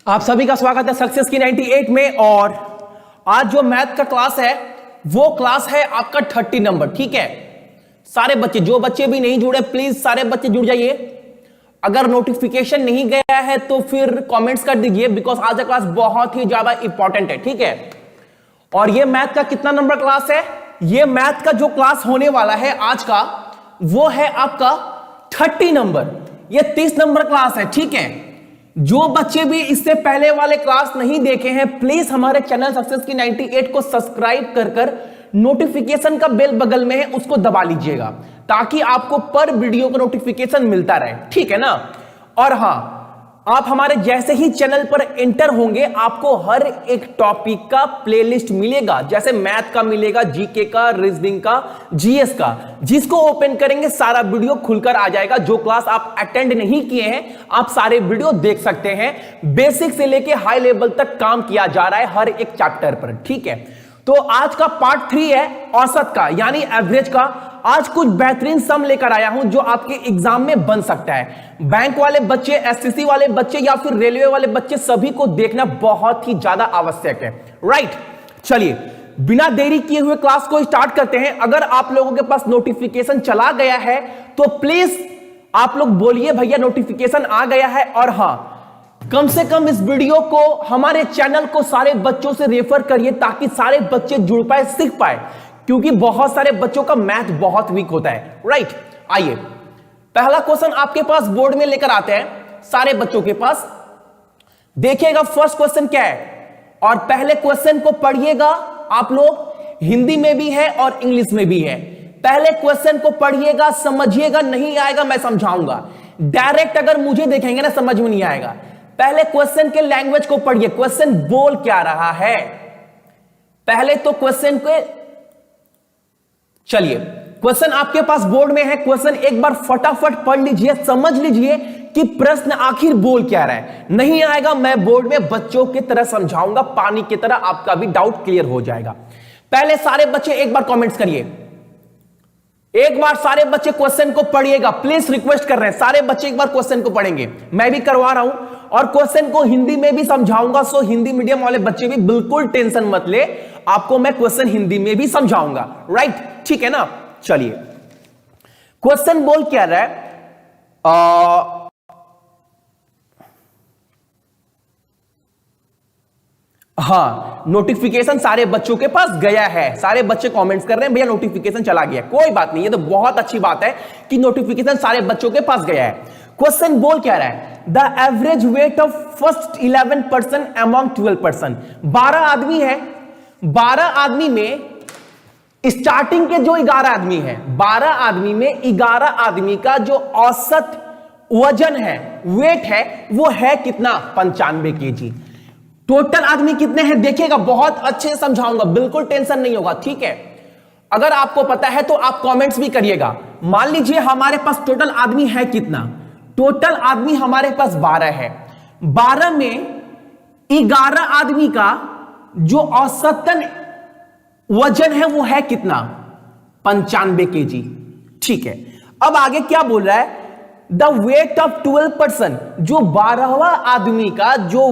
आप सभी का स्वागत है सक्सेस की 98 में। और आज जो मैथ का क्लास है वो क्लास है आपका 30 नंबर। ठीक है, सारे बच्चे, जो बच्चे भी नहीं जुड़े प्लीज सारे बच्चे जुड़ जाइए। अगर नोटिफिकेशन नहीं गया है तो फिर कमेंट्स कर दीजिए, बिकॉज आज का क्लास बहुत ही ज्यादा इंपॉर्टेंट है। ठीक है, और ये मैथ का कितना नंबर क्लास है? ये मैथ का जो क्लास होने वाला है आज का वो है आपका 30 नंबर। ये 30 नंबर क्लास है। ठीक है, जो बच्चे भी इससे पहले वाले क्लास नहीं देखे हैं प्लीज हमारे चैनल सक्सेस की 98 को सब्सक्राइब कर नोटिफिकेशन का बेल बगल में है उसको दबा लीजिएगा, ताकि आपको पर वीडियो का नोटिफिकेशन मिलता रहे। ठीक है ना? और हां, आप हमारे जैसे ही चैनल पर एंटर होंगे आपको हर एक टॉपिक का प्लेलिस्ट मिलेगा, जैसे मैथ का मिलेगा, जीके का, रीजनिंग का, जीएस का। जिसको ओपन करेंगे सारा वीडियो खुलकर आ जाएगा। जो क्लास आप अटेंड नहीं किए हैं आप सारे वीडियो देख सकते हैं। बेसिक से लेके हाई लेवल तक काम किया जा रहा है हर एक चैप्टर पर। ठीक है, तो आज का पार्ट 3 है औसत का, यानी एवरेज का। आज कुछ बेहतरीन सम लेकर आया हूं जो आपके एग्जाम में बन सकता है। बैंक वाले बच्चे, एसएससी वाले बच्चे या फिर रेलवे वाले बच्चे, सभी को देखना बहुत ही ज्यादा आवश्यक है। राइट, चलिए बिना देरी किए हुए क्लास को स्टार्ट करते हैं। अगर आप लोगों के पास नोटिफिकेशन चला गया है तो प्लीज आप लोग बोलिए भैया नोटिफिकेशन आ गया है। और हां, कम से कम इस वीडियो को, हमारे चैनल को सारे बच्चों से रेफर करिए ताकि सारे बच्चे जुड़ पाए, सीख पाए, क्योंकि बहुत सारे बच्चों का मैथ बहुत वीक होता है। राइट, आइए पहला क्वेश्चन आपके पास बोर्ड में लेकर आते हैं सारे बच्चों के पास। देखिएगा फर्स्ट क्वेश्चन क्या है, और पहले क्वेश्चन को पढ़िएगा आप लोग। हिंदी में भी है और इंग्लिश में भी है। पहले क्वेश्चन को पढ़िएगा, समझिएगा, नहीं आएगा मैं समझाऊंगा। डायरेक्ट अगर मुझे देखेंगे ना समझ में नहीं आएगा। पहले क्वेश्चन के लैंग्वेज को पढ़िए, क्वेश्चन बोल क्या रहा है। पहले तो क्वेश्चन के, चलिए क्वेश्चन आपके पास बोर्ड में है। क्वेश्चन एक बार फटाफट पढ़ लीजिए, समझ लीजिए कि प्रश्न आखिर बोल क्या रहा है। नहीं आएगा मैं बोर्ड में बच्चों की तरह समझाऊंगा, पानी की तरह आपका भी डाउट क्लियर हो जाएगा। पहले सारे बच्चे एक बार कमेंट्स करिए, एक बार सारे बच्चे क्वेश्चन को पढ़िएगा। प्लीज रिक्वेस्ट कर रहे हैं सारे बच्चे एक बार क्वेश्चन को पढ़ेंगे। मैं भी करवा रहा हूं और क्वेश्चन को हिंदी में भी समझाऊंगा, सो हिंदी मीडियम वाले बच्चे भी बिल्कुल टेंशन मत ले, आपको मैं क्वेश्चन हिंदी में भी समझाऊंगा। राइट, ठीक है ना? चलिए क्वेश्चन बोल क्या रहा है? हां, नोटिफिकेशन सारे बच्चों के पास गया है। सारे बच्चे कमेंट्स कर रहे हैं भैया नोटिफिकेशन चला गया। कोई बात नहीं, ये तो बहुत अच्छी बात है कि नोटिफिकेशन सारे बच्चों के पास गया है। क्वेश्चन बोल क्या रहा है? The average weight of first 11 person among 12 person. 12 आदमी है, 12 आदमी में स्टार्टिंग के जो 11 आदमी है, 12 आदमी में 11 आदमी का जो औसत वजन है, वेट है, वो है कितना? 95 केजी। टोटल आदमी कितने हैं देखिएगा, बहुत अच्छे से समझाऊंगा, बिल्कुल टेंशन नहीं होगा। ठीक है, अगर आपको पता है तो आप कमेंट्स भी करिएगा। मान लीजिए हमारे पास टोटल आदमी है कितना? टोटल आदमी हमारे पास 12 है। 12 में 11 आदमी का जो औसतन वजन है वो है कितना? 95 केजी। ठीक है, अब आगे क्या बोल रहा है? द वेट ऑफ 12 पर्सन, जो 12वां आदमी का जो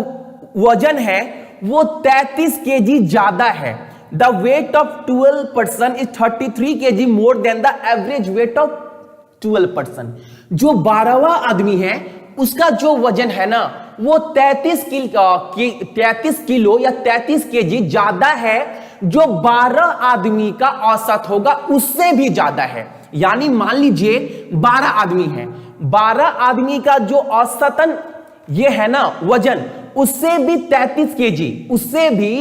वजन है वो 33 केजी ज्यादा है। The weight of 12 person is 33 KG more than the average weight of 12 person. जो 12वां आदमी है उसका जो वजन है ना वो 33 किलो या 33 केजी ज्यादा है जो 12 आदमी का औसत होगा, उससे भी ज्यादा है। यानी मान लीजिए 12 आदमी है, 12 आदमी का जो औसतन ये है ना वजन, उससे भी 33 केजी, उससे भी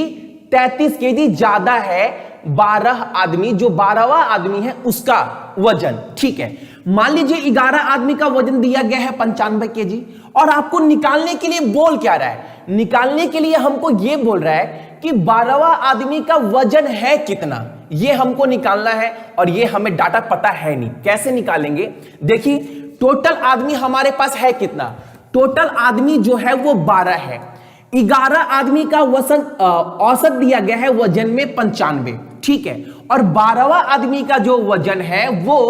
33 केजी ज्यादा है 12 आदमी, जो 12वां आदमी है उसका वजन। ठीक है, मान लीजिए 11 आदमी का वजन दिया गया है 95 केजी, और आपको निकालने के लिए बोल क्या रहा है? निकालने के लिए हमको ये बोल रहा है कि 12वां आदमी का वजन है कितना, ये हमको निकालना है। और ये हमें डाटा पता है नहीं, कैसे निकालेंगे? देखिए टोटल आदमी हमारे पास है कितना? टोटल आदमी जो है वो 12 है। 11 आदमी का वजन औसत दिया गया है वजन में 95। ठीक है, और 12वां आदमी का जो वजन है वो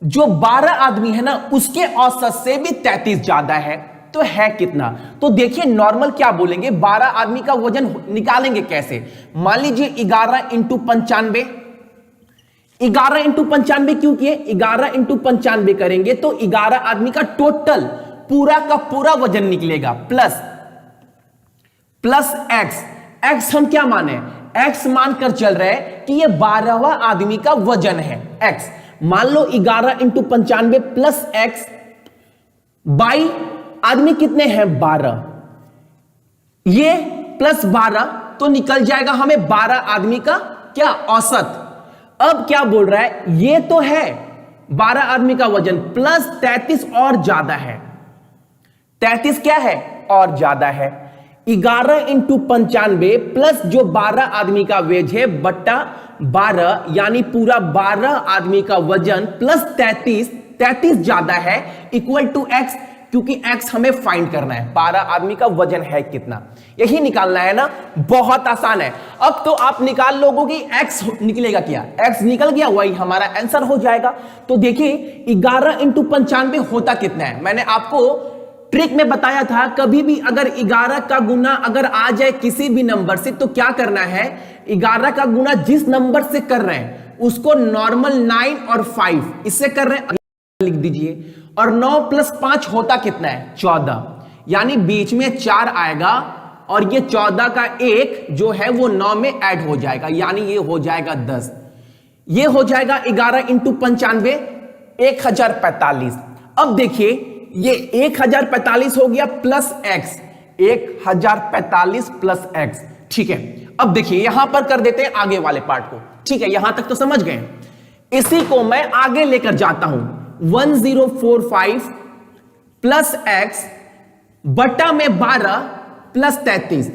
जो 12 आदमी है ना उसके औसत से भी 33 ज्यादा है। तो है कितना। तो देखिए नॉर्मल क्या बोलेंगे, 12 आदमी का वजन निकालेंगे कैसे। मान लीजिए 11 इंटू 95, 11 इंटू 95 क्यों किए, 11 इंटू 95 करेंगे तो 11 आदमी का टोटल पूरा का पूरा वजन निकलेगा, प्लस एक्स। एक्स हम क्या माने, एक्स मानकर चल रहे हैं कि ये 12वां आदमी का वजन है एक्स। मान लो 11 इंटू 95 प्लस एक्स बाई आदमी कितने हैं 12, ये प्लस 12 तो निकल जाएगा हमें 12 आदमी का क्या औसत। अब क्या बोल रहा है, ये तो है 12 आदमी का वजन प्लस 33 और ज्यादा है, 33 क्या है और ज्यादा है। 11 इंटू 95 प्लस जो 12 आदमी का वेज है बट्टा 12 यानी पूरा 12 आदमी का वजन प्लस 33 ज्यादा है इक्वल टू एक्स, क्योंकि एक्स हमें फाइंड करना है 12 आदमी का वजन है कितना, यही निकालना है ना। बहुत आसान है। अब तो आप निकाल लोगे कि एक्स निकलेगा क्या, एक्स निकल गया वही हमारा आंसर हो जाएगा। तो देखिए 11 इंटू 95 होता कितना है, मैंने आपको ट्रिक में बताया था कभी भी अगर 11 का गुना अगर आ जाए किसी भी नंबर से तो क्या करना है, 11 का गुना जिस नंबर से कर रहे हैं उसको नॉर्मल 9 और 5 इससे कर रहे हैं लिख दीजिए, और 9 प्लस 5 होता कितना है 14, यानी बीच में 4 आएगा और ये 14 का 1 जो है वो 9 में ऐड हो जाएगा, यानी ये हो जाएगा 10। ये हो जाएगा 11 इंटू 95 1045। अब देखिए ये 1045 हो गया प्लस एक्स, 1045 प्लस एक्स, ठीक है। अब देखिए यहां पर कर देते हैं आगे वाले पार्ट को, ठीक है, यहां तक तो समझ गए। इसी को मैं आगे लेकर जाता हूं, 1045 प्लस एक्स बटा में 12 प्लस 33।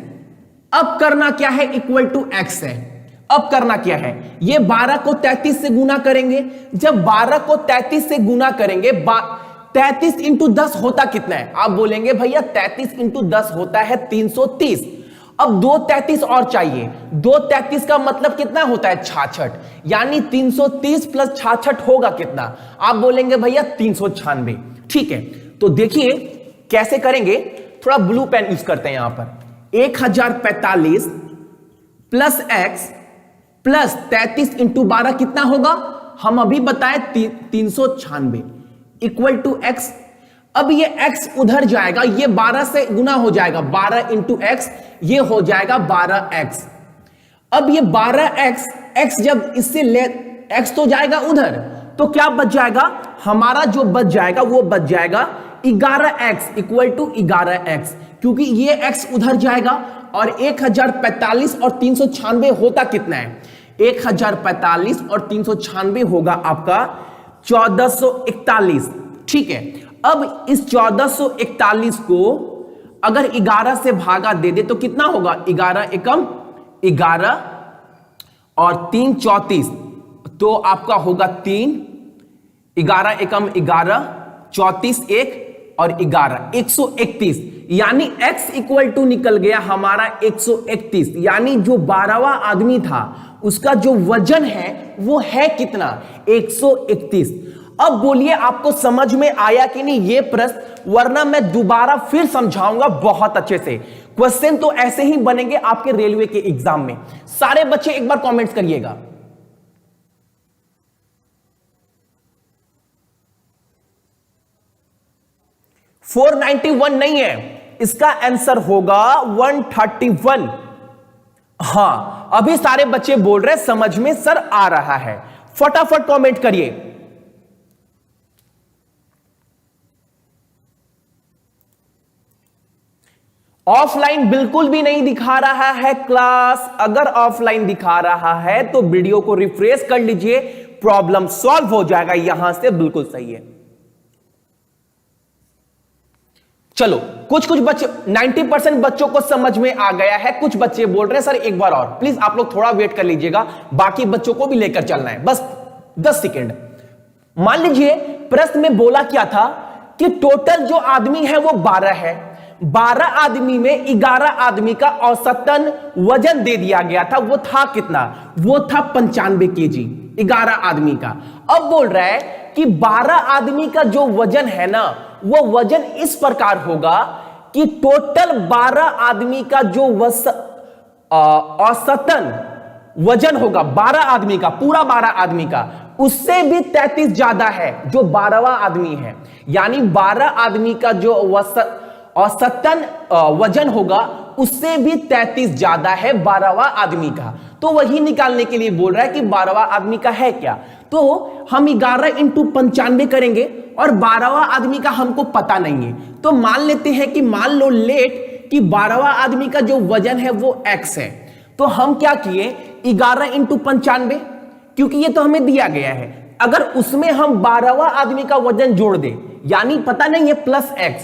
अब करना क्या है, इक्वल टू एक्स है। अब करना क्या है, ये 12 को 33 से गुना करेंगे, जब 12 को 33 से गुना करेंगे 33 इंटू 10 होता कितना है, आप बोलेंगे भैया 33 इंटू 10 होता है 330। अब 2 33 और चाहिए, 2 33 का मतलब कितना होता है 66, यानी 330 प्लस 66 होगा कितना, आप बोलेंगे भैया 396, ठीक है। तो देखिए कैसे करेंगे, थोड़ा ब्लू पेन यूज करते हैं यहां पर। 1045 प्लस एक्स प्लस 33 इंटू 12 कितना होगा, हम अभी बताए 396 इक्वल टू एक्स। अब ये x उधर जाएगा, ये 12 से गुना हो जाएगा, 12 इंटू एक्स, ये हो जाएगा 12x। अब ये 12x, x जब इससे ले x तो जाएगा उधर, तो क्या बच जाएगा हमारा, जो बच जाएगा वो बच जाएगा 11x इक्वल टू 11x, क्योंकि ये x उधर जाएगा। और 1045 और 396 होता कितना है, 1045 और 396 होगा आपका 1441, ठीक है। अब इस 1441 को अगर 11 से भागा दे दे तो कितना होगा, 11 एकम 11 और 3 34, तो आपका होगा 3, 11 एकम 11, 34 1 और 11 131, यानी x इक्वल टू निकल गया हमारा 131, यानी जो 12वां आदमी था उसका जो वजन है वो है कितना 131। अब बोलिए आपको समझ में आया कि नहीं ये प्रश्न, वरना मैं दोबारा फिर समझाऊंगा बहुत अच्छे से। क्वेश्चन तो ऐसे ही बनेंगे आपके रेलवे के एग्जाम में। सारे बच्चे एक बार कमेंट्स करिएगा। $491 नहीं है, इसका आंसर होगा 131। हां अभी सारे बच्चे बोल रहे समझ में सर आ रहा है, फटाफट कमेंट करिए। ऑफलाइन बिल्कुल भी नहीं दिखा रहा है क्लास, अगर ऑफलाइन दिखा रहा है तो वीडियो को रिफ्रेश कर लीजिए, प्रॉब्लम सॉल्व हो जाएगा, यहां से बिल्कुल सही है। चलो कुछ बच्चे 90% बच्चों को समझ में आ गया है, कुछ बच्चे बोल रहे हैं सर एक बार और, प्लीज आप लोग थोड़ा वेट कर लीजिएगा, बाकी बच्चों को भी लेकर चलना है, बस 10 सेकेंड। मान लीजिए प्रश्न में बोला क्या था कि टोटल जो आदमी है वो 12 है, 12 आदमी में 11 आदमी का औसतन वजन दे दिया गया था, वो था कितना, वो था 95 केजी 11 आदमी का। अब बोल रहा है कि 12 आदमी का जो वजन है ना वो वजन इस प्रकार होगा कि टोटल 12 आदमी का जो औसतन वजन होगा 12 आदमी का, पूरा 12 आदमी का, उससे भी 33 ज्यादा है जो 12वां आदमी है। यानी 12 आदमी का जो औसतन वजन होगा उससे भी 33 ज्यादा है 12वां आदमी का। तो वही निकालने के लिए बोल रहा है कि 12वां आदमी का है क्या। तो हम 11 इंटू 95 करेंगे और 12वां आदमी का हमको पता नहीं है, तो मान लेते हैं कि मान लो लेट कि 12वां आदमी का जो वजन है वो x है। तो हम क्या किए 11 इंटू 95, क्योंकि ये तो हमें दिया गया है, अगर उसमें हम 12वां आदमी का वजन जोड़ दे, यानी पता नहीं है प्लस x,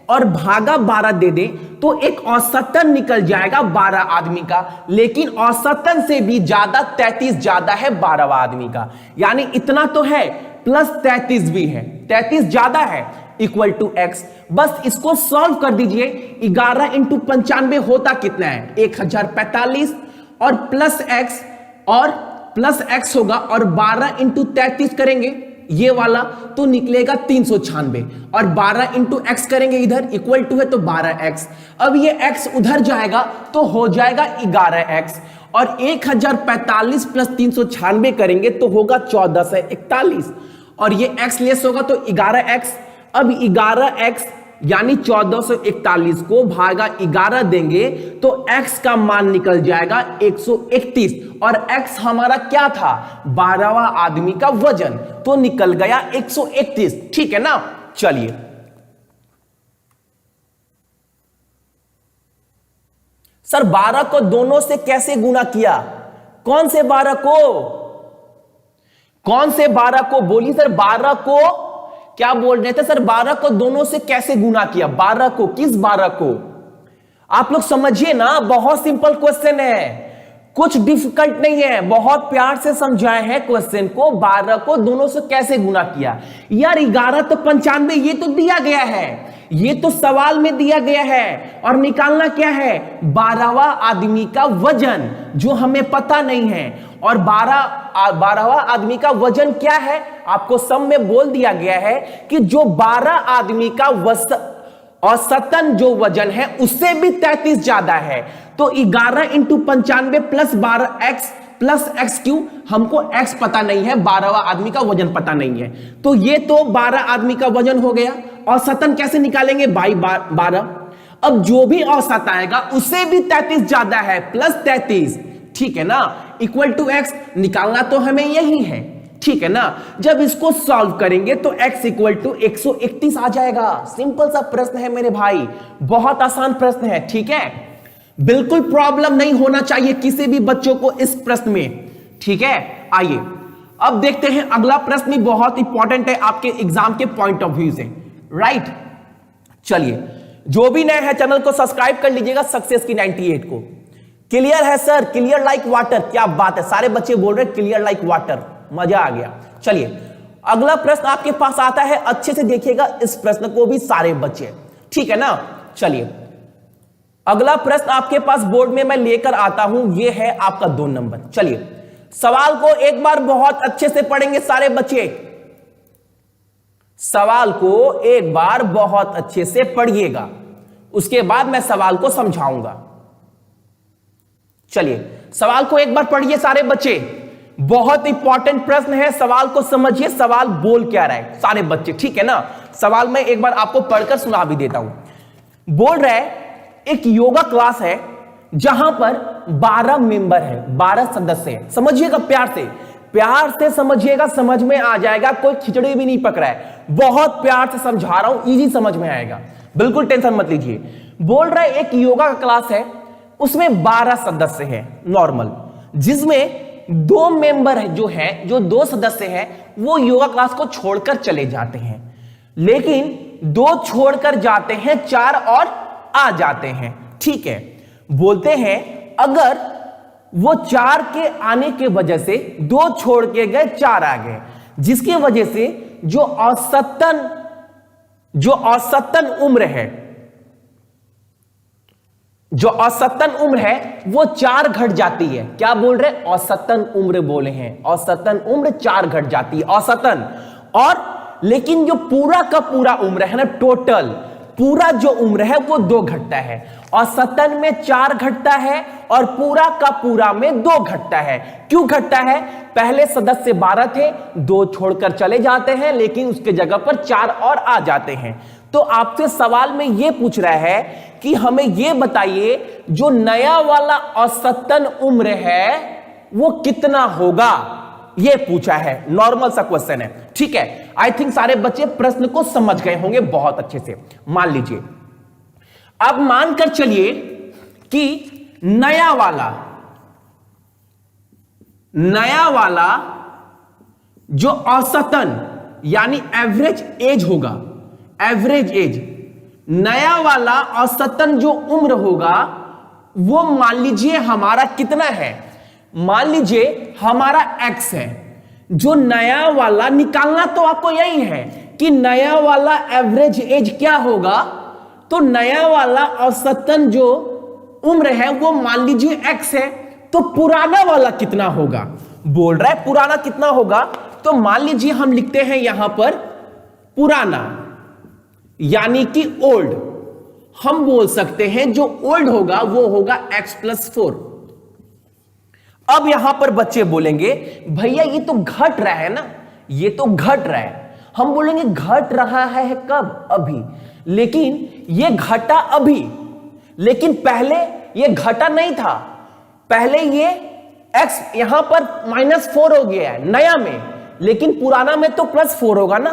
और भागा 12 दे दे, तो एक औसतन निकल जाएगा 12 आदमी का। लेकिन औसतन से भी ज्यादा 33 ज्यादा है 12वां आदमी का, यानी इतना तो है प्लस 33 भी है, 33 ज्यादा है इक्वल टू x। बस इसको सॉल्व कर दीजिए। 11 इंटू 95 होता कितना है 1045, और प्लस x होगा, और 12 इंटू 33 करेंगे ये वाला तो निकलेगा 396, और 12 इंटू एक्स करेंगे इधर इक्वल टू है तो 12x। अब ये x उधर जाएगा तो हो जाएगा 11x, और 1045 प्लस 396 करेंगे तो होगा 1441, और ये x लेस होगा तो 11x। अब 11x यानी 1441 को भागा 11 देंगे तो x का मान निकल जाएगा 131, और x हमारा क्या था 12वां आदमी का वजन, तो निकल गया 131। ठीक है ना। चलिए सर 12 को दोनों से कैसे गुना किया, कौन से 12 को बोली सर। 12 को क्या बोल रहे थे सर, 12 को दोनों से कैसे गुना किया, 12 को किस 12 को, आप लोग समझिए ना, बहुत सिंपल क्वेश्चन है, कुछ डिफिकल्ट नहीं है, बहुत प्यार से समझाए हैं क्वेश्चन को। 12 को दोनों से कैसे गुना किया यार, 11 तो 95 ये तो दिया गया है, ये तो सवाल में दिया गया है, और निकालना क्या है 12वां आदमी का वजन जो हमें पता नहीं है। और 12वां आदमी का वजन क्या है आपको सब में बोल दिया गया है कि जो 12 आदमी का औसतन जो वजन है उससे भी 33 ज्यादा है। तो 11 into 95 plus 12x plus x Q, हमको x पता नहीं है, 12वां आदमी का वजन पता नहीं है, तो ये तो 12 आदमी का वजन हो गया। औसतन कैसे निकालेंगे बाई 12, अब जो भी औसत आएगा उससे भी 33 ज्यादा है प्लस 33, ठीक है ना, इक्वल टू x। निकालना तो हमें यही है, ठीक है ना। जब इसको सॉल्व करेंगे तो x इक्वल टू 131 आ जाएगा। सिंपल सा प्रश्न है मेरे भाई, बहुत आसान प्रश्न है, ठीक है। बिल्कुल प्रॉब्लम नहीं होना चाहिए किसी भी बच्चों को इस प्रश्न में, ठीक है। आइए अब देखते हैं अगला प्रश्न भी बहुत इंपॉर्टेंट है आपके एग्जाम के पॉइंट ऑफ व्यू से, राइट। चलिए जो भी नए हैं चैनल को सब्सक्राइब कर लीजिएगा सक्सेस की 98 को। क्लियर है सर, क्लियर लाइक वाटर, क्या बात है, सारे बच्चे बोल रहे हैं क्लियर लाइक वाटर, मजा आ गया। चलिए अगला प्रश्न आपके पास आता है, अच्छे से देखिएगा इस प्रश्न को भी सारे बच्चे, ठीक है ना। चलिए अगला प्रश्न आपके पास बोर्ड में मैं लेकर आता हूं, यह है आपका 2 नंबर। चलिए सवाल को एक बार बहुत अच्छे से पढ़ेंगे सारे बच्चे, सवाल को एक बार बहुत अच्छे से पढ़िएगा, उसके बाद मैं सवाल को समझाऊंगा। चलिए सवाल को एक बार पढ़िए सारे बच्चे, बहुत इंपॉर्टेंट प्रश्न है, सवाल को समझिए, सवाल बोल क्या रहा है सारे बच्चे, ठीक है ना। सवाल मैं एक बार आपको पढ़कर सुना भी देता हूं। बोल रहा है एक योगा क्लास है जहां पर 12 मेंबर है, 12 सदस्य है। समझिएगा प्यार से समझिएगा, समझ में आ जाएगा, कोई खिचड़ी भी नहीं पक रहा है, बहुत प्यार से समझा रहा हूं, इजी समझ में आएगा, बिल्कुल टेंशन मत लीजिए। बोल रहा है एक योगा का क्लास है, उसमें 12 सदस्य हैं नॉर्मल, जिसमें 2 मेंबर है जो 2 सदस्य हैं वो योगा क्लास को छोड़कर चले जाते हैं, लेकिन 2 छोड़कर जाते हैं, 4 और आ जाते हैं, ठीक है। बोलते हैं अगर वो 4 के आने के वजह से 2 छोड़ के गए, 4 आ गए, जिसकी वजह से जो औसतन उम्र है वो 4 घट जाती है। क्या बोल रहे हैं, औसतन उम्र बोले हैं, औसतन उम्र 4 घट जाती है औसतन, और लेकिन जो पूरा का पूरा उम्र है ना, टोटल पूरा जो उम्र है वो 2 घटता है, और सतन में 4 घटता है और पूरा का पूरा में 2 घटता है। क्यों घटता है? पहले सदस्य 12 थे, 2 छोड़कर चले जाते हैं, लेकिन उसके जगह पर 4 और आ जाते हैं। तो आपसे सवाल में यह पूछ रहा है कि हमें यह बताइए जो नया वाला औसतन उम्र है वो कितना होगा, यह पूछा है। नॉर्मल सा क्वेश्चन है, ठीक है। आई थिंक सारे बच्चे प्रश्न को समझ गए होंगे बहुत अच्छे से। मान लीजिए, अब मानकर चलिए कि नया वाला जो औसतन यानी एवरेज एज होगा, एवरेज एज, नया वाला औसतन जो उम्र होगा वो मान लीजिए हमारा कितना है, मान लीजिए हमारा x है। जो नया वाला निकालना तो आपको यही है कि नया वाला एवरेज एज क्या होगा, तो नया वाला औसतन जो उम्र है वो मान लीजिए x है। तो पुराना वाला कितना होगा, बोल रहा है पुराना कितना होगा, तो मान लीजिए हम लिखते हैं यहां पर पुराना यानी कि ओल्ड। हम बोल सकते हैं जो ओल्ड होगा वो होगा x+4। अब यहां पर बच्चे बोलेंगे भैया ये तो घट रहा है ना, ये तो घट रहा है। हम बोलेंगे घट रहा है कब, अभी, लेकिन ये घटा अभी, लेकिन पहले ये घटा नहीं था। पहले ये x यहां पर -4 हो गया है नया में, लेकिन पुराना में तो +4 होगा ना।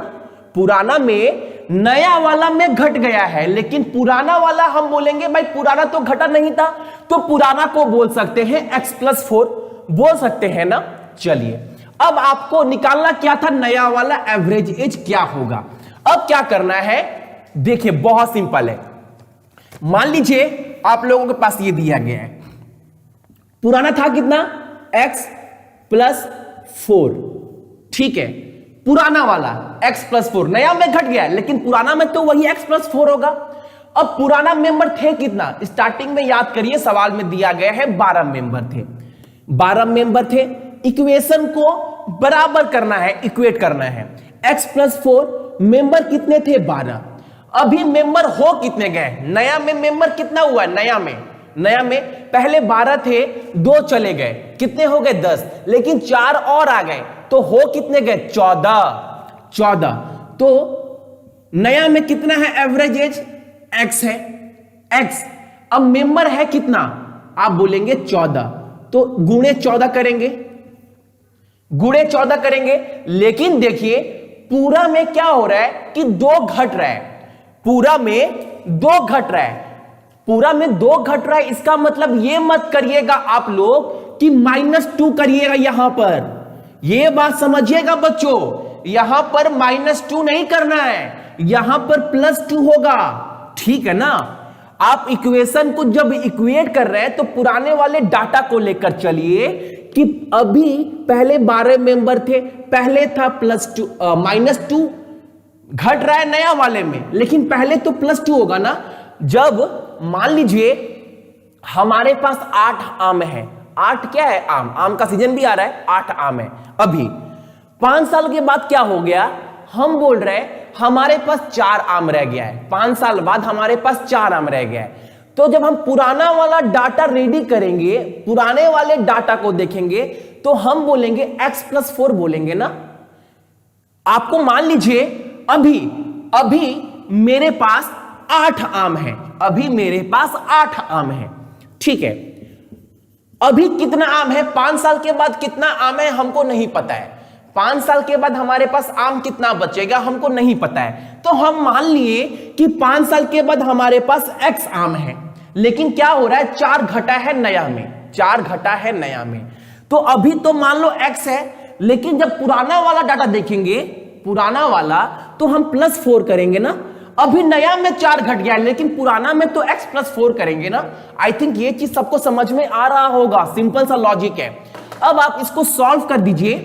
पुराना में नया वाला में घट गया है, लेकिन पुराना वाला हम बोलेंगे भाई पुराना तो घटा नहीं था, तो पुराना को बोल सकते हैं x+4 बोल सकते हैं ना। चलिए अब आपको निकालना क्या था, नया वाला एवरेज एज क्या होगा। अब क्या करना है, देखिए बहुत सिंपल है। मान लीजिए आप लोगों के पास ये दिया गया है, पुराना था कितना x+4, ठीक है। पुराना वाला x+4 नया में घट गया, लेकिन पुराना में तो वही x+4 होगा। अब पुराना मेंबर थे कितना, स्टार्टिंग में याद करिए सवाल में दिया गया है 12 मेंबर थे, 12 मेंबर थे। इक्वेशन को बराबर करना है, इक्वेट करना है। x+4 मेंबर कितने थे, 12। अभी मेंबर हो कितने गए, नया में मेंबर कितना हुआ, नया में पहले 12 थे, 2 चले गए, कितने हो गए 10, लेकिन 4 और आ गए, तो हो कितने गए 14। तो नया में कितना है एवरेज एज, x है, x। अब मेंबर है कितना, आप बोलेंगे 14, तो गुणे 14 करेंगे, लेकिन देखिए पूरा में क्या हो रहा है कि 2 घट रहा है, पूरा में 2 घट रहा है। इसका मतलब ये मत करिएगा आप लोग कि -2 करिएगा, यहां पर ये बात समझिएगा बच्चों, यहां पर -2 नहीं करना है, यहां पर +2 होगा, ठीक है ना। आप इक्वेशन को जब इक्वेट कर रहे हैं तो पुराने वाले डाटा को लेकर चलिए कि अभी पहले 12 मेंबर थे, पहले था -2 घट रहा है नया वाले में, लेकिन पहले तो +2 होगा ना। जब मान लीजिए हमारे पास 8 आम है, 8 क्या है, आम का सीजन भी आ रहा है, 8 आम है। अभी 5 साल के बाद क्या हो गया, हम बोल रहे हैं हमारे पास 4 आम रह गया है, 5 साल बाद हमारे पास 4 आम रह गया है। तो जब हम पुराना वाला डाटा रेडी करेंगे, पुराने वाले डाटा को देखेंगे, तो हम बोलेंगे x+4 बोलेंगे ना। आपको मान लीजिए अभी मेरे पास 8 आम है, अभी मेरे पास 8 आम है, ठीक है। अभी कितना आम है, 5 साल के बाद कितना आम है हमको नहीं पता है, 5 साल के बाद हमारे पास आम कितना बचेगा हमको नहीं पता है। तो हम मान लिए कि 5 साल के बाद हमारे पास x आम है, लेकिन क्या हो रहा है 4 घटा है नया में, तो अभी तो मान लो x है, लेकिन जब पुराना वाला डाटा देखेंगे, पुराना वाला, तो हम +4 करेंगे ना। अभी नया में 4 घट गया, लेकिन पुराना में तो x+4 करेंगे ना। आई थिंक ये चीज सबको समझ में आ रहा होगा, सिंपल सा लॉजिक है। अब आप इसको सॉल्व कर दीजिए,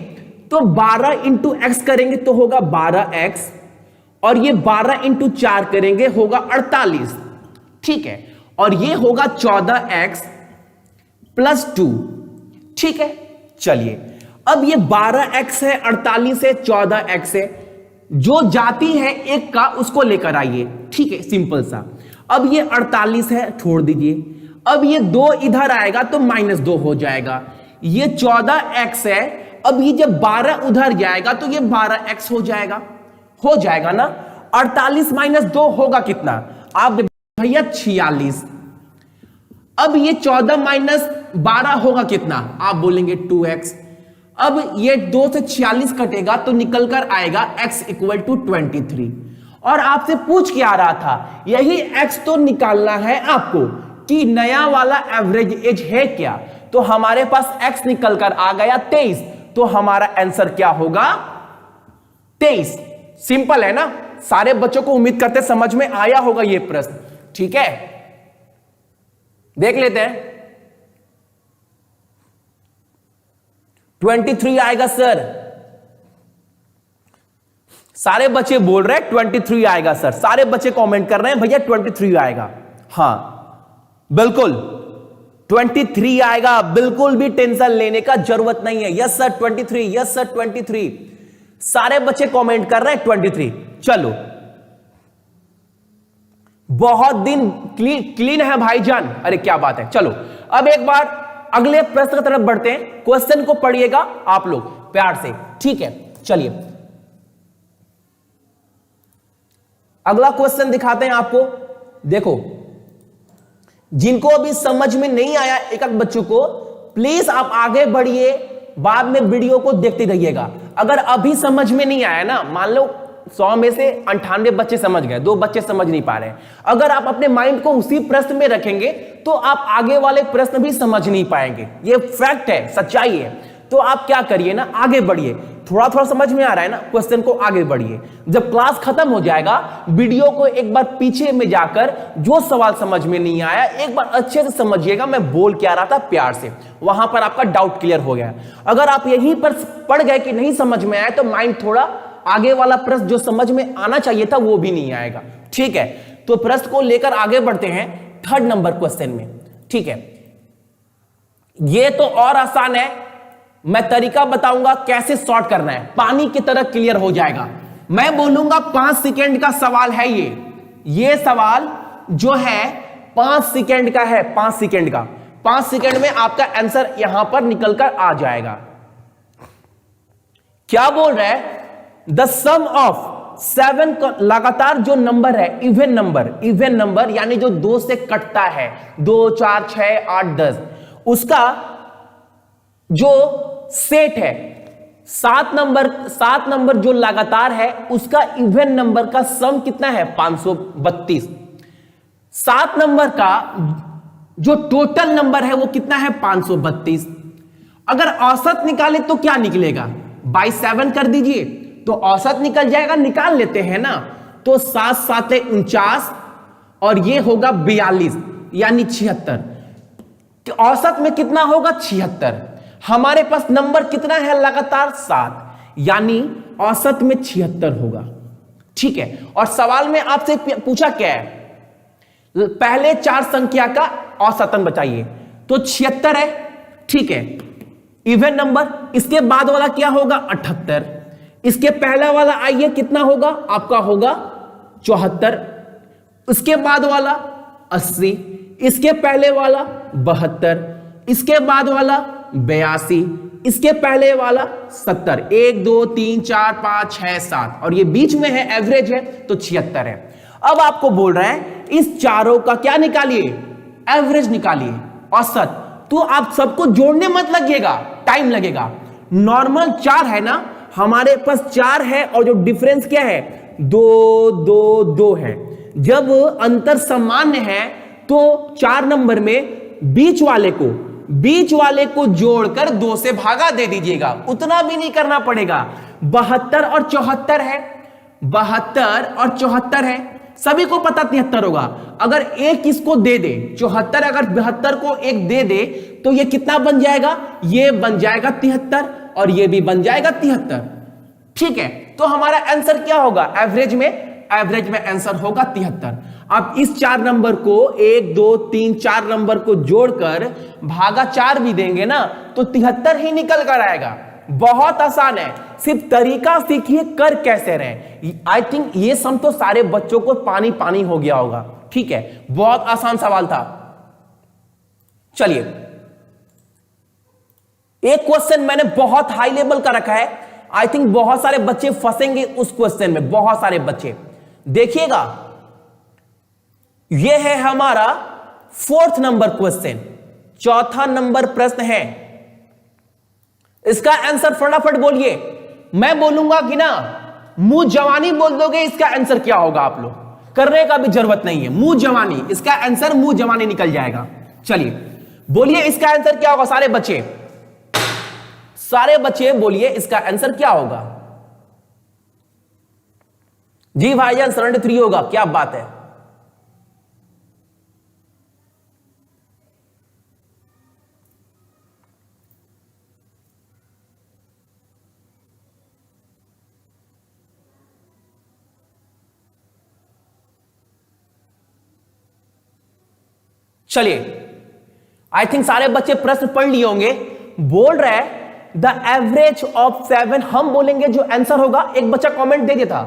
तो 12 × x करेंगे तो होगा 12x, और ये 12 × 4 करेंगे होगा 48, ठीक है। और ये होगा 14x + 2, ठीक है। चलिए अब ये 12x है, 48 है, 14x है, जो जाती है एक का उसको लेकर आइए, ठीक है, सिंपल सा। अब ये 48 है, छोड़ दीजिए। अब ये 2 इधर आएगा तो -2 हो जाएगा। ये 14x है, अब ये जब 12 उधर जाएगा तो ये 12x हो जाएगा ना। 48 - 2 होगा कितना आप भैया 46। अब ये 14 - 12 होगा कितना आप बोलेंगे 2x। अब ये 2 से 46 कटेगा तो निकल कर आएगा x = 23। और आपसे पूछ के आ रहा था यही x तो निकालना है आपको कि नया वाला एवरेज एज है क्या। तो हमारे पास x निकल कर आ गया 23, तो हमारा आंसर क्या होगा 23। सिंपल है ना। सारे बच्चों को उम्मीद करते समझ में आया होगा ये प्रश्न, ठीक है। देख लेते हैं। 23 आएगा सर, सारे बच्चे बोल रहे हैं 23 आएगा सर, सारे बच्चे कमेंट कर रहे हैं भैया 23 आएगा। हां बिल्कुल 23 आएगा, बिल्कुल भी टेंशन लेने का जरूरत नहीं है। यस सर 23, यस सर 23, सारे बच्चे कमेंट कर रहे हैं 23। चलो बहुत दिन क्लीन है भाईजान, अरे क्या बात है। चलो अब एक बार अगले प्रश्न की तरफ बढ़ते हैं। क्वेश्चन को पढ़िएगा आप लोग प्यार से, ठीक है। चलिए अगला क्वेश्चन दिखाते हैं आपको। देखो जिनको अभी समझ में नहीं आया एक एक बच्चों को, प्लीज आप आगे बढ़िए, बाद में वीडियो को देखते रहिएगा। अगर अभी समझ में नहीं आया ना, मान लो 100 में से 98 बच्चे समझ गए, 2 बच्चे समझ नहीं पा रहे हैं, अगर आप अपने माइंड को उसी प्रश्न में रखेंगे तो आप आगे वाले प्रश्न भी समझ नहीं पाएंगे। ये फैक्ट है, सच्चाई है। तो आप क्या करिए ना, आगे बढ़िए। थोड़ा थोड़ा समझ में आ रहा है ना क्वेश्चन को, आगे बढ़िए। जब क्लास खत्म हो जाएगा वीडियो को एक बार पीछे में जाकर जो सवाल समझ में नहीं आया एक बार अच्छे से समझिएगा मैं बोल क्या रहा था प्यार से, वहां पर आपका डाउट क्लियर हो गया। अगर आप यहीं पर पढ़ गए कि नहीं समझ में आया तो माइंड थोड़ा आगे वाला प्रश्न जो समझ में आना चाहिए था वो भी नहीं आएगा, ठीक है। तो प्रश्न को लेकर आगे बढ़ते हैं 3rd नंबर क्वेश्चन में, ठीक है। ये तो और आसान है, मैं तरीका बताऊंगा कैसे सॉर्ट करना है, पानी की तरह क्लियर हो जाएगा। मैं बोलूंगा 5 सेकंड का सवाल है ये सवाल जो है 5 सेकंड का है, 5 सेकंड का। 5 सेकंड में आपका आंसर यहां पर निकलकर आ जाएगा। क्या बोल रहा है, द सम ऑफ 7 लगातार जो नंबर है इवन नंबर यानी जो 2 से कटता है, 2, 4, 6, 8, 10, उसका जो सेट है 7 नंबर जो लगातार है उसका इवन नंबर का सम कितना है 532। 7 नंबर का जो टोटल नंबर है वो कितना है 532। अगर औसत निकाले तो क्या निकलेगा, बाई 7 कर दीजिए तो औसत निकल जाएगा, निकाल लेते हैं ना। तो 7 × 7 = 49 और ये होगा 42 यानी 76। तो औसत में कितना होगा 76। हमारे पास नंबर कितना है लगातार 7 यानी औसत में 76 होगा, ठीक है। और सवाल में आपसे पूछा क्या है, पहले 4 संख्या का औसतन बताइए, तो 76 है, ठीक है, इवन नंबर। इसके बाद वाला क्या होगा 78, इसके पहला वाला आइए कितना होगा आपका होगा 74, इसके बाद वाला 80, इसके पहले वाला 72, इसके बाद वाला 82, इसके पहले वाला 70, 1 2 3 4 5 6 7 और ये बीच में है एवरेज है तो 76 है। अब आपको बोल रहे हैं इस चारों का क्या निकालिए, एवरेज निकालिए, औसत। तो आप सबको जोड़ने मत लगिएगा, टाइम लगेगा। नॉर्मल 4 है ना, हमारे पास 4 है और जो डिफरेंस क्या है 2 2 2 है। जब अंतर सामान्य है तो 4 नंबर में बीच वाले को जोड़कर 2 से भागा दे दीजिएगा, उतना भी नहीं करना पड़ेगा। 72 और 74 है, 72 और 74 है, सभी को पता 73 होगा। अगर एक इसको दे दे 74, अगर 72 को एक दे दे तो ये कितना बन जाएगा, ये बन जाएगा 73 और ये भी बन जाएगा 73, ठीक है। तो हमारा आंसर क्या होगा, एवरेज में आंसर होगा 73। आप इस 4 नंबर को 1 2 3 4 नंबर को जोड़कर भागा 4 भी देंगे ना तो 73 ही निकल कर आएगा। बहुत आसान है, सिर्फ तरीका सीखिए, कर कैसे रहे। आई थिंक ये सम तो सारे बच्चों को पानी पानी हो गया होगा। ठीक है, बहुत आसान सवाल था। चलिए, एक क्वेश्चन मैंने बहुत हाई लेवल का रखा है, आई थिंक बहुत सारे बच्चे फंसेंगे उस क्वेश्चन में, बहुत सारे बच्चे। देखिएगा, यह है हमारा 4th नंबर क्वेश्चन, 4था नंबर प्रश्न है। इसका आंसर फटाफट बोलिए। मैं बोलूंगा कि ना, मुंह जवानी बोल दोगे, इसका आंसर क्या होगा आप लोग करने का भी जरूरत नहीं है। मुंह जवानी, इसका आंसर मुंह जवानी निकल जाएगा। चलिए बोलिए, इसका आंसर क्या होगा? सारे बच्चे बोलिए, इसका आंसर क्या होगा? जी भाईजान 73 होगा, क्या बात है। चलिए, आई थिंक सारे बच्चे प्रश्न पढ़ लिए होंगे। बोल रहा है द एवरेज ऑफ 7, हम बोलेंगे जो आंसर होगा। एक बच्चा कमेंट दे दिया था,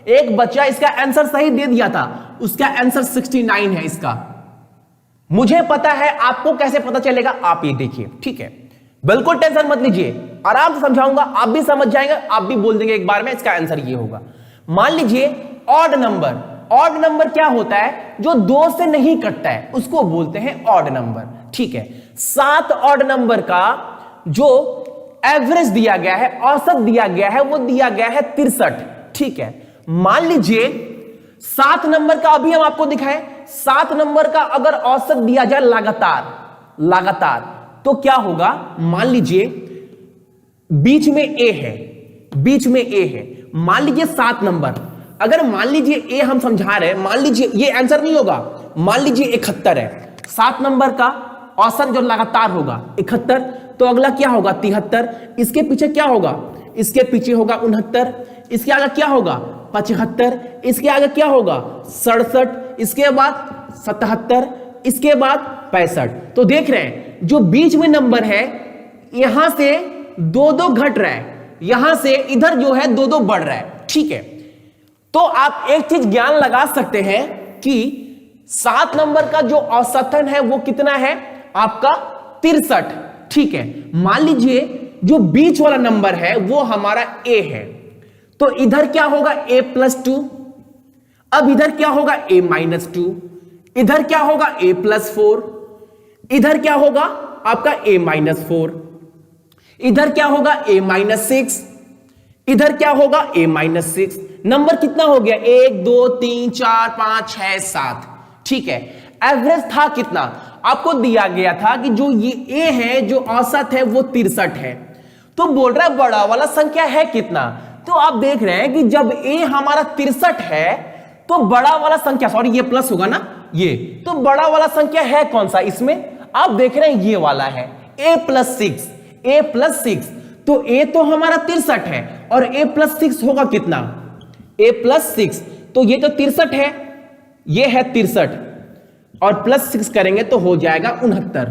एक बच्चा इसका आंसर सही दे दिया था, उसका आंसर 69 है इसका। मुझे पता है, आपको कैसे पता चलेगा आप ये देखिए। ठीक है, बिल्कुल टेंशन मत लीजिए, आराम से समझाऊंगा, आप भी समझ जाएंगे, आप भी बोल देंगे एक बार में इसका आंसर ये होगा। मान लीजिए ऑड नंबर, ऑड नंबर क्या होता है? जो 2 से नहीं कटता है उसको बोलते हैं ऑड नंबर। ठीक है, 7 ऑड नंबर का जो एवरेज दिया गया है, औसत दिया गया है, वो दिया गया है 63। ठीक है, मान लीजिए 7 नंबर का अभी हम आपको दिखाएं, 7 नंबर का अगर औसत दिया जाए लगातार तो क्या होगा? मान लीजिए बीच में ए है, मान लीजिए 7 नंबर, अगर मान लीजिए ए हम समझा रहे हैं, मान लीजिए ये आंसर नहीं होगा, मान लीजिए 71 है, 7 नंबर का औसत जो लगातार होगा 71, तो अगला क्या होगा? 73, इसके पीछे क्या होगा? इसके पीछे होगा 69, इसके आगे क्या होगा? 75, इसके आगे क्या होगा? 67, इसके बाद 77, इसके बाद 65। तो देख रहे हैं जो बीच में नंबर है, यहां से 2-2 घट रहा है, यहां से इधर जो है 2-2 बढ़ रहा है। ठीक है, तो आप एक चीज ज्ञान लगा सकते हैं कि 7 नंबर का जो औसतन है वो कितना है आपका? 63। ठीक है, मान लीजिए जो बीच वाला नंबर है वो हमारा ए है, तो इधर क्या होगा? a+2, अब इधर क्या होगा? a-2, इधर क्या होगा? a+4, इधर क्या होगा आपका? a-4, इधर क्या होगा? a-6, इधर क्या होगा? a-6। नंबर कितना हो गया? 1 2 3 4 5 6 7। ठीक है, एवरेज था कितना? आपको दिया गया था कि जो ये ए है, जो औसत है वो 63 है, तो बोल रहा है बड़ा वाला संख्या है कितना? तो आप देख रहे हैं कि जब ए हमारा 63 है तो बड़ा वाला संख्या, सॉरी ये प्लस होगा ना, ये तो बड़ा वाला संख्या है कौन सा इसमें? आप देख रहे हैं ये वाला है a+6, तो a तो हमारा 63 है और a+6 होगा कितना? a+6, तो ये तो 63 है, ये है 63 और +6 करेंगे तो हो जाएगा 69।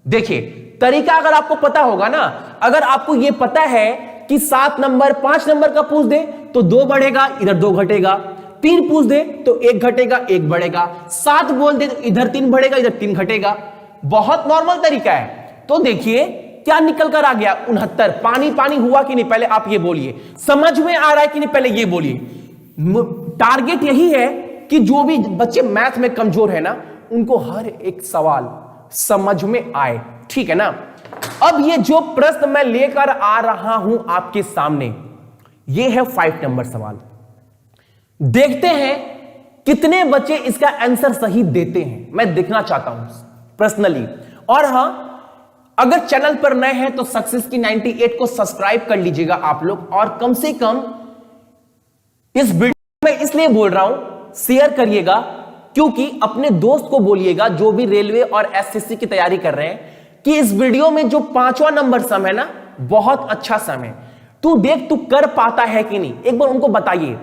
देखिए तरीका अगर आपको पता होगा ना, अगर आपको ये पता है कि 7 नंबर 5 नंबर का पूछ दे तो 2 बढ़ेगा, इधर 2 घटेगा, 3 पूछ दे तो 1 घटेगा 1 बढ़ेगा, 7 बोल दे तो इधर 3 बढ़ेगा इधर 3 घटेगा। बहुत नॉर्मल तरीका है। तो देखिए क्या निकल कर आ गया? 69। पानी पानी हुआ कि नहीं पहले आप ये बोलिए, समझ में आ रहा है कि नहीं पहले ये बोलिए। टारगेट यही है कि जो भी बच्चे मैथ में कमजोर है ना, उनको हर एक सवाल समझ में आए, ठीक है ना। अब ये जो प्रश्न मैं लेकर आ रहा हूं आपके सामने, ये है 5 नंबर सवाल। देखते हैं कितने बच्चे इसका आंसर सही देते हैं, मैं देखना चाहता हूं पर्सनली। और हां, अगर चैनल पर नए हैं तो सक्सेस की 98 को सब्सक्राइब कर लीजिएगा आप लोग, और कम से कम इस वीडियो में इसलिए बोल रहा हूं शेयर करिएगा, क्योंकि अपने दोस्त को बोलिएगा जो भी रेलवे और एसएससी की तैयारी कर रहे हैं कि इस वीडियो में जो 5वां नंबर सम है ना, बहुत अच्छा सम है, तू देख तू कर पाता है कि नहीं, एक बार उनको बताइए।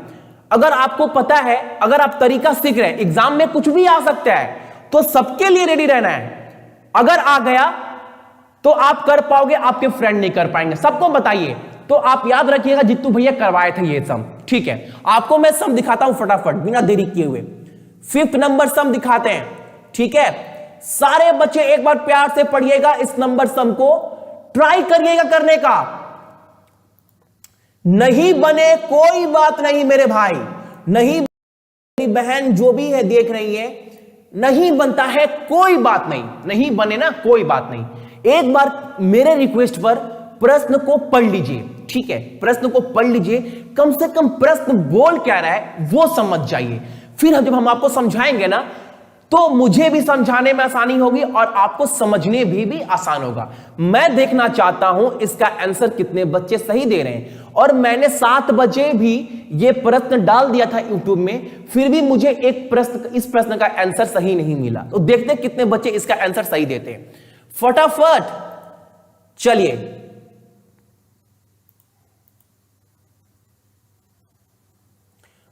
अगर आपको पता है, अगर आप तरीका सीख रहे हैं, एग्जाम में कुछ भी आ सकता है, तो सबके लिए रेडी रहना है। अगर आ गया तो आप कर पाओगे, आपके फ्रेंड नहीं कर पाएंगे, सबको बताइए। तो आप याद रखिएगा जित्तू भैया करवाए थे ये सम, ठीक है। आपको मैं सम दिखाता हूं फटाफट बिना देरी किए हुए। 5th नंबर सम दिखाते हैं, ठीक है। सारे बच्चे एक बार प्यार से पढ़िएगा, इस नंबर सम को ट्राई करिएगा करने का। नहीं बने कोई बात नहीं मेरे भाई, नहीं बहन जो भी है देख रही है, नहीं बनता है कोई बात नहीं, नहीं बने ना कोई बात नहीं। एक बार मेरे रिक्वेस्ट पर प्रश्न को पढ़ लीजिए, ठीक है। प्रश्न को पढ़ लीजिए, कम से कम प्रश्न बोल क्या रहा है वो समझ जाइए। फिर जब हम आपको समझाएंगे ना तो मुझे भी समझाने में आसानी होगी और आपको समझने भी आसान होगा। मैं देखना चाहता हूं इसका आंसर कितने बच्चे सही दे रहे हैं। और मैंने 7 बजे भी ये प्रश्न डाल दिया था यूट्यूब में, फिर भी मुझे इस प्रश्न का आंसर सही नहीं मिला। तो देखते हैं कितने बच्चे इसका आंसर सही देते हैं फटाफट। चलिए,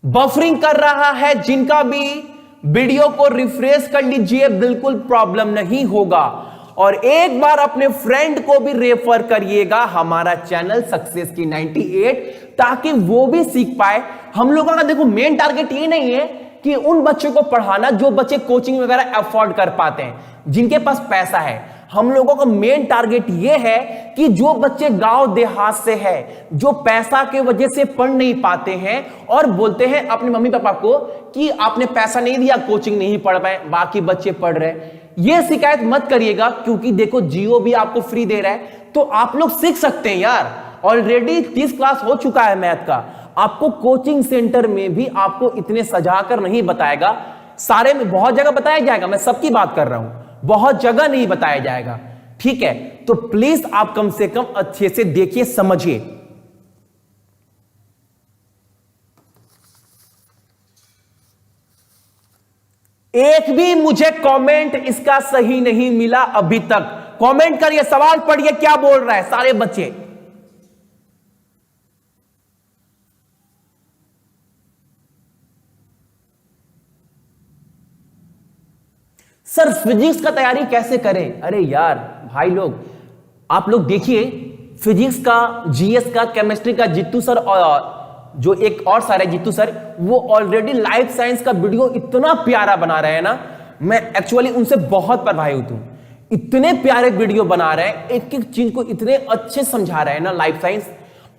बफरिंग कर रहा है जिनका भी वीडियो को रिफ्रेश कर लीजिए, बिल्कुल प्रॉब्लम नहीं होगा। और एक बार अपने फ्रेंड को भी रेफर करिएगा हमारा चैनल सक्सेस की 98, ताकि वो भी सीख पाए। हम लोगों का देखो मेन टारगेट ये नहीं है कि उन बच्चों को पढ़ाना जो बच्चे कोचिंग वगैरह अफोर्ड कर पाते हैं, जिनके पास पैसा है। हम लोगों का मेन टारगेट ये है कि जो बच्चे गांव देहात से है, जो पैसा के वजह से पढ़ नहीं पाते हैं और बोलते हैं अपने मम्मी पापा को कि आपने पैसा नहीं दिया कोचिंग नहीं पढ़ पाए, बाकी बच्चे पढ़ रहे हैं, ये शिकायत मत करिएगा। क्योंकि देखो जियो भी आपको फ्री दे रहा है, तो आप लोग सीख सकते हैं यार। ऑलरेडी 30 क्लास हो चुका है मैथ का। आपको कोचिंग सेंटर में भी आपको इतने सजाकर नहीं बताएगा, सारे में बहुत जगह बताया जाएगा, मैं सबकी बात कर रहा हूं, बहुत जगह नहीं बताया जाएगा, ठीक है। तो प्लीज आप कम से कम अच्छे से देखिए, समझिए। एक भी मुझे कमेंट इसका सही नहीं मिला अभी तक। कमेंट करिए, सवाल पढ़िए क्या बोल रहा है सारे बच्चे। सर फिजिक्स का तैयारी कैसे करें? अरे यार भाई लोग, आप लोग देखिए फिजिक्स का, जीएस का, केमिस्ट्री का जित्तू सर और जो एक और सर है जित्तू सर, वो ऑलरेडी लाइफ साइंस का वीडियो इतना प्यारा बना रहे हैं ना, मैं एक्चुअली उनसे बहुत प्रभावित हूं। इतने प्यारे वीडियो बना रहे हैं, एक एक चीज को इतने अच्छे समझा रहे हैं ना लाइफ साइंस।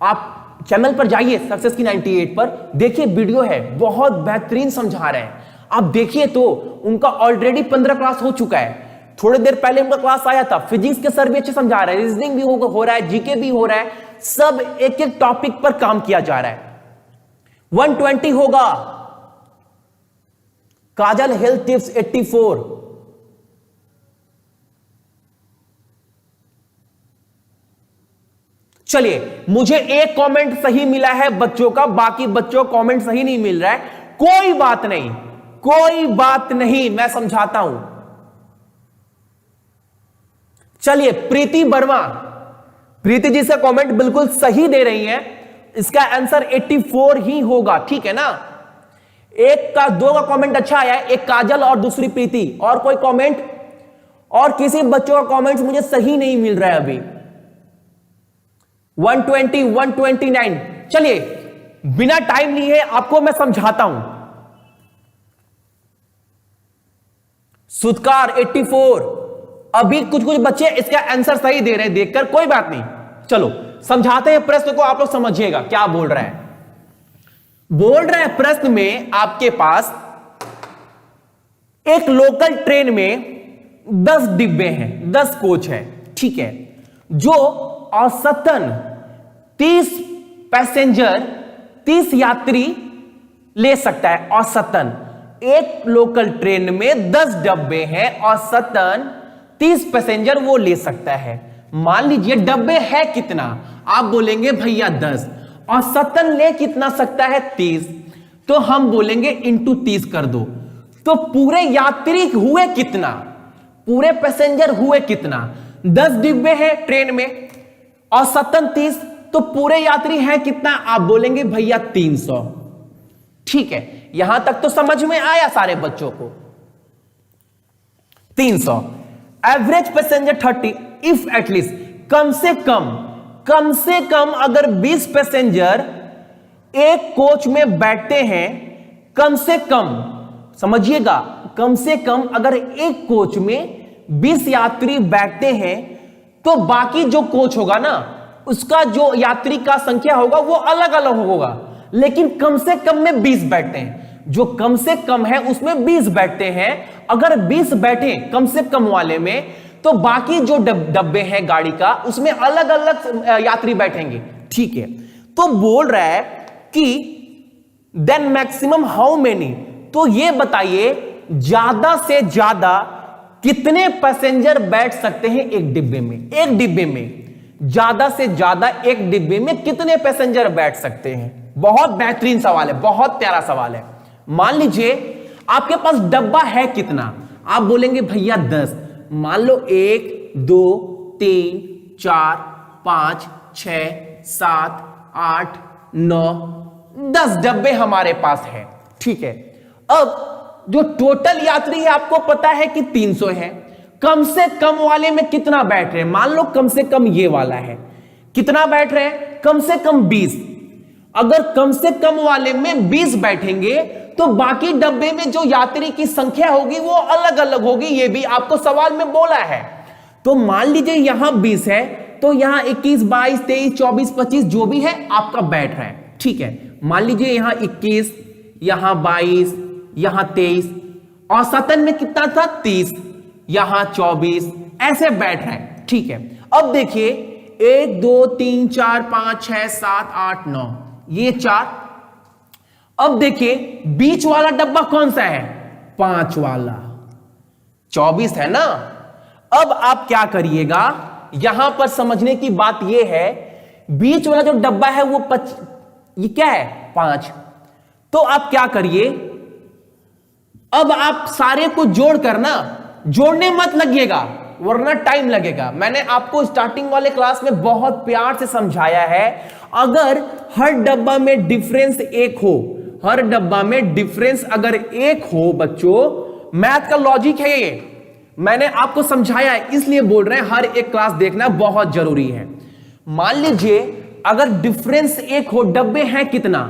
आप चैनल पर जाइए सक्सेस की 98 पर, देखिए वीडियो है, बहुत बेहतरीन समझा रहे हैं। आप देखिए तो उनका ऑलरेडी 15 क्लास हो चुका है। थोड़ी देर पहले उनका क्लास आया था, फिजिक्स के सर भी अच्छे समझा रहे हैं, रीजनिंग भी हो रहा है, जीके भी हो रहा है, सब एक एक टॉपिक पर काम किया जा रहा है। 120 होगा। काजल हेल्थ टिप्स 84। चलिए, मुझे एक कमेंट सही मिला है बच्चों का, बाकी बच्चों को कमेंट सही नहीं मिल रहा है। कोई बात नहीं, कोई बात नहीं, मैं समझाता हूं। चलिए, प्रीति वर्मा, प्रीति जी से कमेंट बिल्कुल सही दे रही हैं, इसका आंसर 84 ही होगा, ठीक है ना। एक का, दो का कमेंट अच्छा आया है, एक काजल और दूसरी प्रीति। और कोई कमेंट? और किसी बच्चों का कमेंट मुझे सही नहीं मिल रहा है अभी। 120, 129। चलिए, बिना टाइम लिए आपको मैं समझाता हूं। सुतकार 84। अभी कुछ कुछ बच्चे इसका आंसर सही दे रहे हैं देखकर, कोई बात नहीं। चलो समझाते हैं प्रश्न को, आप लोग समझिएगा क्या बोल रहा है। बोल रहा है प्रश्न में आपके पास एक लोकल ट्रेन में 10 डिब्बे हैं, 10 कोच है, ठीक है, जो औसतन 30 पैसेंजर, 30 यात्री ले सकता है औसतन। एक लोकल ट्रेन में 10 डब्बे हैं, औसतन 30 पैसेंजर वो ले सकता है। मान लीजिए डब्बे है कितना, आप बोलेंगे भैया 10, औसतन ले कितना सकता है 30, तो हम बोलेंगे इंटू 30 कर दो। तो पूरे यात्री हुए कितना, पूरे पैसेंजर हुए कितना? 10 डिब्बे हैं ट्रेन में, औसतन 30, तो पूरे यात्री हैं कितना? आप बोलेंगे भैया 300। ठीक है, यहां तक तो समझ में आया सारे बच्चों को। 300 एवरेज पैसेंजर 30 इफ एटलीस्ट, कम से कम कम से कम अगर 20 पैसेंजर एक कोच में बैठते हैं, कम से कम समझिएगा, कम से कम अगर एक कोच में 20 यात्री बैठते हैं तो बाकी जो कोच होगा ना, उसका जो यात्री का संख्या होगा वो अलग अलग होगा, लेकिन कम से कम में 20 बैठते हैं। जो कम से कम है उसमें 20 बैठते हैं। अगर 20 बैठे कम से कम वाले में, तो बाकी जो डब्बे हैं गाड़ी का, उसमें अलग अलग यात्री बैठेंगे। ठीक है, तो बोल रहा है कि देन मैक्सिमम हाउ मेनी, तो ये बताइए ज्यादा से ज्यादा कितने पैसेंजर बैठ सकते हैं एक डिब्बे में। एक डिब्बे में ज्यादा से ज्यादा एक डिब्बे में कितने पैसेंजर बैठ सकते हैं? बहुत बेहतरीन सवाल है, बहुत प्यारा सवाल है। मान लीजिए आपके पास डब्बा है कितना, आप बोलेंगे भैया 10। मान लो 1 2 3 4 5 6 7 8 9 10 डब्बे हमारे पास है। ठीक है, अब जो टोटल यात्री है आपको पता है कि 300 है। कम से कम वाले में कितना बैठ रहे हैं? मान लो कम से कम ये वाला है, कितना बैठ रहे हैं? कम से कम 20। अगर कम से कम वाले में 20 बैठेंगे तो बाकी डब्बे में जो यात्री की संख्या होगी वो अलग अलग होगी। ये भी आपको सवाल में बोला है। तो मान लीजिए यहां 20 है, तो यहां 21 22 23 24 25 जो भी है आपका बैठ रहा है। ठीक है, मान लीजिए यहां 21, यहां 22, यहां 23, औसतन में कितना था? 30, यहां 24, ऐसे बैठ रहा है। ठीक है, अब देखिए 1 2 3 4 5 6 7 8 9, ये 4। अब देखिए बीच वाला डब्बा कौन सा है? 5 वाला, 24 है ना। अब आप क्या करिएगा, यहां पर समझने की बात यह है, बीच वाला जो डब्बा है वो ये क्या है? 5। तो आप क्या करिए, अब आप सारे को जोड़ कर ना, जोड़ने मत लगिएगा वरना टाइम लगेगा। मैंने आपको स्टार्टिंग वाले क्लास में बहुत प्यार से समझाया है, अगर हर डब्बा में डिफरेंस 1 हो, हर डब्बा में डिफरेंस अगर 1 हो बच्चों, मैथ का लॉजिक है ये, मैंने आपको समझाया है, इसलिए बोल रहे हैं हर एक क्लास देखना बहुत जरूरी है। मान लीजिए अगर डिफरेंस 1 हो, डब्बे हैं कितना?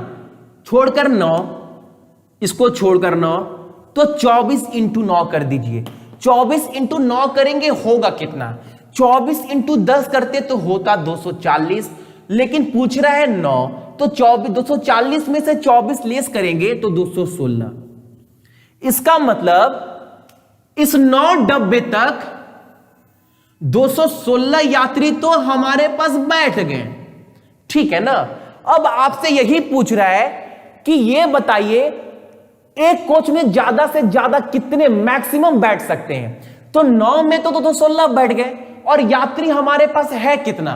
छोड़कर 9, इसको छोड़कर 9, तो 24 इंटू 9 कर दीजिए। 24 इंटू 9 करेंगे होगा कितना? 24 इंटू 10 करते तो होता 240, लेकिन पूछ रहा है 9, तो 240 में से 24 लेस करेंगे तो 216। इसका मतलब इस 9 डब्बे तक 216 यात्री तो हमारे पास बैठ गए। ठीक है ना। अब आपसे यही पूछ रहा है कि ये बताइए एक कोच में ज्यादा से ज्यादा कितने मैक्सिमम बैठ सकते हैं? तो 9 में तो 216 बैठ गए और यात्री हमारे पास है कितना?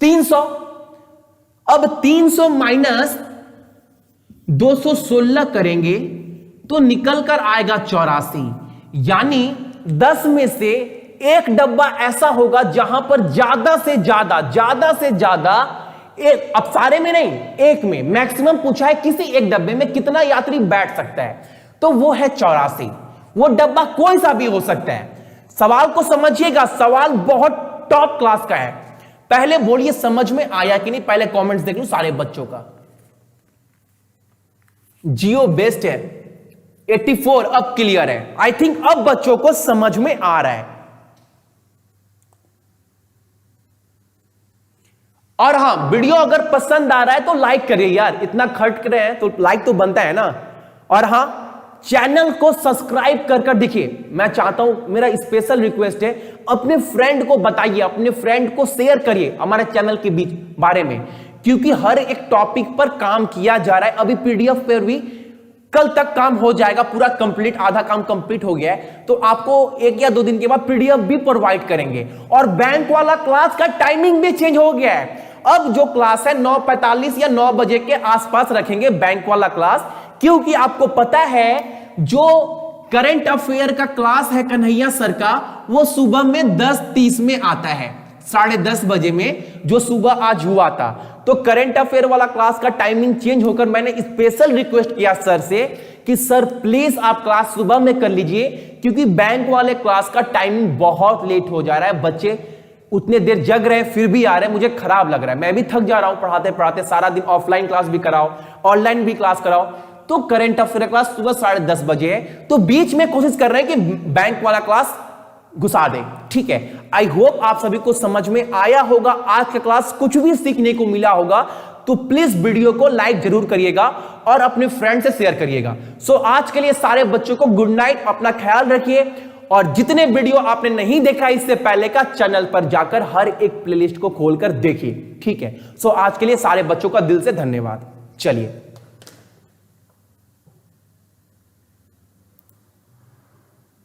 300। अब 300 माइनस 216 करेंगे तो निकल कर आएगा 84। यानी 10 में से एक डब्बा ऐसा होगा जहां पर ज्यादा से ज्यादा एक, अब सारे में नहीं, एक में मैक्सिमम पूछा है किसी एक डब्बे में कितना यात्री बैठ सकता है, तो वो है 84। वो डब्बा कोई सा भी हो सकता है। सवाल को समझिएगा, सवाल बहुत टॉप क्लास का है। पहले बोलिए समझ में आया कि नहीं, पहले कमेंट्स देख लो सारे बच्चों का। जियो बेस्ट है 84, अब क्लियर है। आई थिंक अब बच्चों को समझ में आ रहा है। और हां, वीडियो अगर पसंद आ रहा है तो लाइक करिए यार, इतना खर्च कर रहे हैं तो लाइक तो बनता है ना। और हां, चैनल को सब्सक्राइब कर देखिए। मैं चाहता हूं, मेरा स्पेशल रिक्वेस्ट है, अपने फ्रेंड को बताइए, अपने फ्रेंड को शेयर करिए हमारे चैनल के बीच बारे में, क्योंकि हर एक टॉपिक पर काम किया जा रहा है। अभी पीडीएफ पर भी कल तक काम हो जाएगा पूरा कंप्लीट, आधा काम कंप्लीट हो गया है, तो आपको 1 या 2 दिन के बाद पीडीएफ भी प्रोवाइड करेंगे। और बैंक वाला क्लास का टाइमिंग भी चेंज हो गया है। अब जो क्लास है 9:45 या 9 बजे के आसपास रखेंगे बैंक वाला क्लास, क्योंकि आपको पता है जो करंट अफेयर का क्लास है कन्हैया सर का, वो सुबह में 10:30 में आता है, 10:30 बजे में, जो सुबह आज हुआ था। तो करंट अफेयर वाला क्लास का टाइमिंग चेंज होकर मैंने स्पेशल रिक्वेस्ट किया सर से कि सर प्लीज आप क्लास सुबह में कर लीजिए, क्योंकि बैंक वाले क्लास का टाइमिंग बहुत लेट हो जा रहा है। बच्चे उतने देर जग रहे फिर भी आ रहे हैं, मुझे खराब लग रहा है। मैं भी थक जा रहा हूं पढ़ाते पढ़ाते, सारा दिन ऑफलाइन क्लास भी कराओ, ऑनलाइन भी क्लास कराओ। तो करंट अफेयर क्लास सुबह 10:30 बजे है, तो बीच में कोशिश कर रहे हैं कि बैंक वाला क्लास घुसा दे। ठीक है, आई होप आप सभी को समझ में आया होगा, आज का क्लास कुछ भी सीखने को मिला होगा। तो प्लीज वीडियो को लाइक जरूर करिएगा और अपने फ्रेंड से शेयर करिएगा। सो आज के लिए सारे बच्चों को गुड नाइट, अपना ख्याल रखिए। और जितने वीडियो आपने नहीं देखा इससे पहले का, चैनल पर जाकर हर एक प्लेलिस्ट को खोलकर देखिए। ठीक है, सो आज के लिए सारे बच्चों का दिल से धन्यवाद। चलिए।